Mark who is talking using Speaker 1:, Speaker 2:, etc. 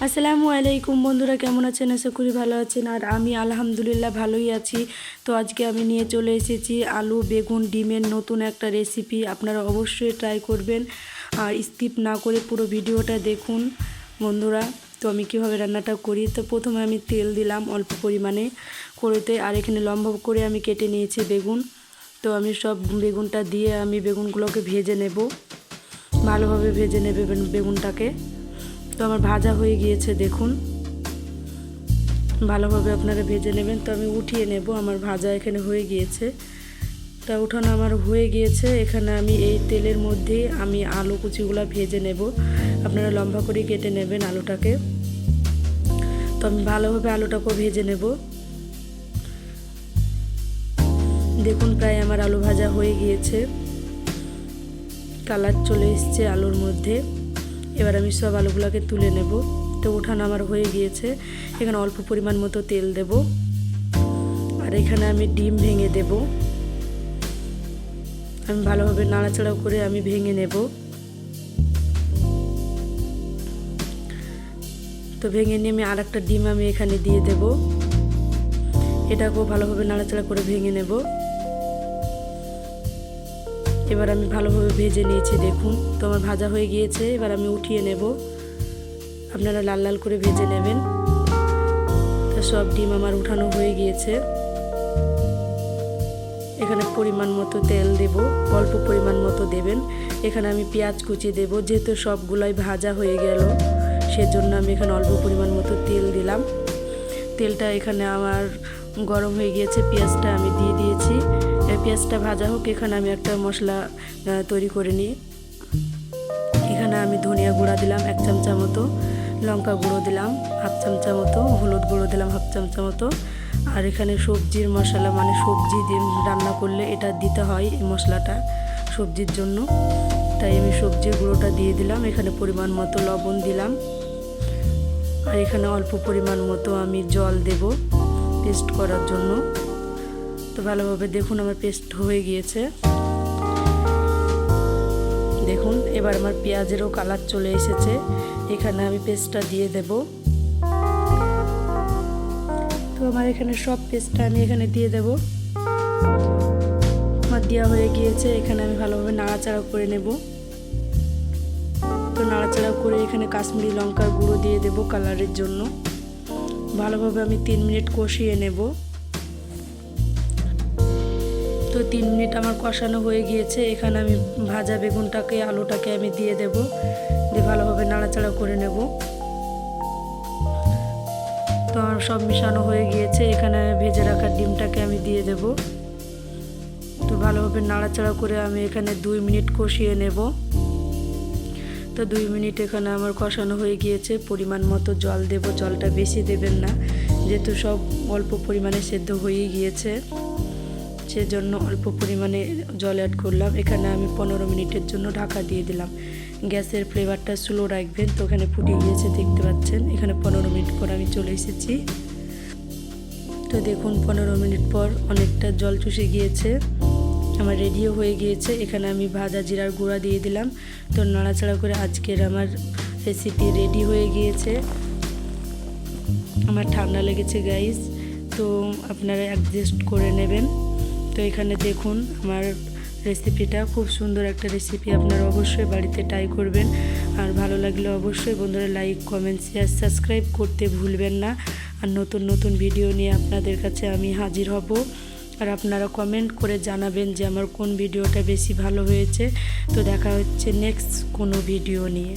Speaker 1: আসসালামু আলাইকুম বন্ধুরা, কেমন আছেন? আশা করি ভালো আছেন। আর আমি আলহামদুলিল্লাহ ভালোই আছি। তো আজকে আমি নিয়ে চলে এসেছি আলু বেগুন ডিমের নতুন একটা রেসিপি। আপনারা অবশ্যই ট্রাই করবেন আর স্কিপ না করে পুরো ভিডিওটা দেখুন বন্ধুরা। তো আমি কীভাবে রান্নাটা করি, তো প্রথমে আমি তেল দিলাম অল্প পরিমাণে কড়াইতে, আর এখানে লম্বা করে আমি কেটে নিয়েছি বেগুন। তো আমি সব বেগুনটা দিয়ে আমি বেগুনগুলোকে ভেজে নেব, ভালোভাবে ভেজে নেবে বেগুনটাকে। তো আমার ভাজা হয়ে গিয়েছে, দেখুন ভালোভাবে আপনারা ভেজে নেবেন। তো আমি উঠিয়ে নেব, আমার ভাজা এখানে হয়ে গিয়েছে। তা উঠানো আমার হয়ে গিয়েছে। এখানে আমি এই তেলের মধ্যে আমি আলু কুচিগুলো ভেজে নেব। আপনারা লম্বা করে কেটে নেবেন আলুটাকে। তো আমি ভালোভাবে আলুটাকেও ভেজে নেব। দেখুন প্রায় আমার আলু ভাজা হয়ে গিয়েছে, কালার চলে এসছে আলুর মধ্যে। এবার আমি সব আলুগুলোকে তুলে নেব। তো উঠানো আমার হয়ে গিয়েছে। এখানে অল্প পরিমাণ মতো তেল দেব, আর এখানে আমি ডিম ভেঙে দেব। আমি ভালোভাবে নাড়াচাড়া করে আমি ভেঙে নেব। তো ভেঙে নিয়ে আমি আর একটা ডিম আমি এখানে দিয়ে দেব। এটাকেও ভালোভাবে নাড়াচাড়া করে ভেঙে নেব। এবার আমি ভালোভাবে ভেজে নিয়েছি, দেখুন তো আমার ভাজা হয়ে গিয়েছে। এবার আমি উঠিয়ে নেব। আপনারা লাল লাল করে ভেজে নেবেন। তো সব ডিম আমার উঠানো হয়ে গিয়েছে। এখানে পরিমাণ মতো তেল দেব, অল্প পরিমাণ মতো দেবেন। এখানে আমি পেঁয়াজ কুচি দেব, যেহেতু সবগুলাই ভাজা হয়ে গেল সেজন্য আমি এখানে অল্প পরিমাণ মতো তেল দিলাম। তেলটা এখানে আমার গরম হয়ে গিয়েছে, পেঁয়াজটা আমি দিয়ে দিয়েছি। পেঁয়াজটা ভাজা হোক, এখানে আমি একটা মশলা তৈরি করে নিই। এখানে আমি ধনিয়া গুঁড়া দিলাম 1 চামচা মতো, লঙ্কা গুঁড়ো দিলাম 1/2 চামচা মতো, হলুদ গুঁড়ো দিলাম 1/2 চামচা মতো। আর এখানে সবজির মশলা, মানে সবজি দিয়ে রান্না করলে এটা দিতে হয়, এই মশলাটা সবজির জন্য। তাই আমি সবজির গুঁড়োটা দিয়ে দিলাম। এখানে পরিমাণ মতো লবণ দিলাম, আর এখানে অল্প পরিমাণ মতো আমি জল দেব পেস্ট করার জন্য। তো ভালোভাবে দেখুন আমার পেস্ট হয়ে গিয়েছে, দেখুন। এবার আমার পেঁয়াজেরও কালার চলে এসেছে। এখানে আমি পেস্টটা দিয়ে দেব। তো আমার এখানে সব পেস্টটা আমি এখানে দিয়ে দেব। আমার দেওয়া হয়ে গিয়েছে। এখানে আমি ভালোভাবে নাড়াচাড়া করে নেব। তো নাড়াচাড়া করে এখানে কাশ্মীরি লঙ্কার গুঁড়ো দিয়ে দেব কালারের জন্য। ভালোভাবে আমি 3 মিনিট কষিয়ে নেব। তো 3 মিনিট আমার কষানো হয়ে গিয়েছে। এখানে আমি ভাজা বেগুনটাকে আলুটাকে আমি দিয়ে দেব, দিয়ে ভালোভাবে নাড়াচাড়া করে নেব। তো আমার সব মিশানো হয়ে গিয়েছে। এখানে ভেজে রাখা ডিমটাকে আমি দিয়ে দেব। তো ভালোভাবে নাড়াচাড়া করে আমি এখানে 2 মিনিট কষিয়ে নেব। তো 2 মিনিট এখানে আমার কষানো হয়ে গিয়েছে। পরিমাণ মতো জল দেব, জলটা বেশি দেবেন না, যেহেতু সব অল্প পরিমাণে সেদ্ধ হয়ে গিয়েছে, সেজন্য অল্প পরিমাণে জল অ্যাড করলাম। এখানে আমি 15 মিনিটের জন্য ঢাকা দিয়ে দিলাম। গ্যাসের ফ্লেভারটা স্লো রাখবেন। তো এখানে ফুটে গিয়েছে, দেখতে পাচ্ছেন। এখানে 15 মিনিট পর আমি চলে এসেছি। তো দেখুন 15 মিনিট পর অনেকটা জল চুষে গিয়েছে, আমার রেডিও হয়ে গিয়েছে। এখানে আমি ভাজা জিরার গুঁড়া দিয়ে দিলাম। তো নাড়াচাড়া করে আজকের আমার রেসিপি রেডি হয়ে গিয়েছে। আমার ঠান্ডা লেগেছে গাইস, তো আপনারা অ্যাডজাস্ট করে নেবেন। তো এখানে দেখুন আমার রেসিপিটা খুব সুন্দর একটা রেসিপি। আপনারা অবশ্যই বাড়িতে ট্রাই করবেন। আর ভালো লাগলে অবশ্যই বন্ধুরা লাইক কমেন্ট শেয়ার সাবস্ক্রাইব করতে ভুলবেন না। আর নতুন নতুন ভিডিও নিয়ে আপনাদের কাছে আমি হাজির হব। আর আপনারা কমেন্ট করে জানাবেন যে আমার কোন ভিডিওটা বেশি ভালো হয়েছে। তো দেখা হচ্ছে নেক্সট কোনো ভিডিও নিয়ে।